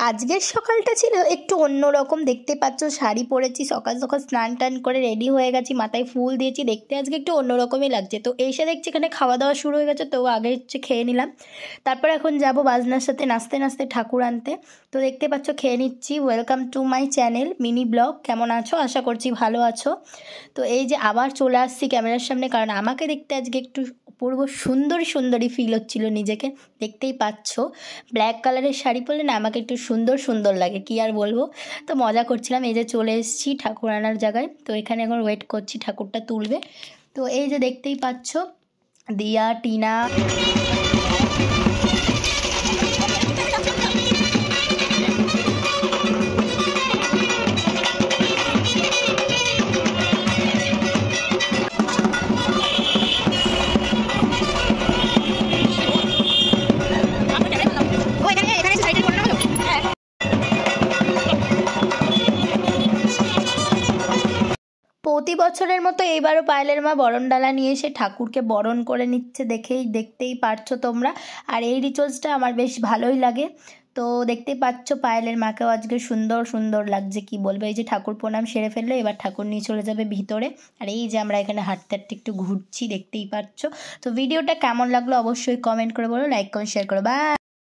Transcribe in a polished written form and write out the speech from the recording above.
আজকের সকালটা ছিল একটু অন্যরকম। দেখতে পাচ্ছ শাড়ি পরেছি, সকাল সকাল স্নান টান করে রেডি হয়ে গেছি, মাথায় ফুল দিয়েছি, দেখতে আজকে একটু অন্যরকমই লাগছে। তো এসে দেখছি এখানে খাওয়া দাওয়া শুরু হয়ে গেছে, তো আগে হচ্ছে খেয়ে নিলাম। তারপর এখন যাব বাজনার সাথে নাচতে নাচতে ঠাকুর আনতে। তো দেখতে পাচ্ছ খেয়ে নিচ্ছি। Welcome to my channel mini blog. কেমন আছো? আশা করছি ভালো আছো। তো এই যে আবার চলে আসছি ক্যামেরার সামনে, কারণ আমাকে দেখতে আজকে একটু অপূর্ব সুন্দরী সুন্দরী ফিল হচ্ছিল নিজেকে। দেখতেই পাচ্ছ ব্ল্যাক কালারের শাড়ি পরলে না আমাকে একটু সুন্দর সুন্দর লাগে, কি আর বলবো। তো মজা করছিলাম। এই যে চলে এসেছি ঠাকুর আনার জায়গায়, তো এখানে এখন ওয়েট করছি ঠাকুরটা তুলবে। তো এই যে দেখতেই পাচ্ছ দিয়া, টিনা, প্রতি বছরের মতো এইবারও পায়েলের মা বরণডালা নিয়ে এসে ঠাকুরকে বরণ করে নিচ্ছে, দেখতেই পারছো তোমরা। আর এই রিচুয়ালসটা আমার বেশ ভালোই লাগে। তো দেখতেই পাচ্ছ পায়েলের মাকেও আজকে সুন্দর সুন্দর লাগছে, কি বলবো। এই যে ঠাকুর প্রণাম সেরে ফেললো, এবার ঠাকুর নিয়ে চলে যাবে ভিতরে। আর এই যে আমরা এখানে হাঁটতে হাঁটতে একটু ঘুরছি, দেখতেই পাচ্ছ। তো ভিডিওটা কেমন লাগলো অবশ্যই কমেন্ট করে বলো, লাইক করে শেয়ার করো। বাই।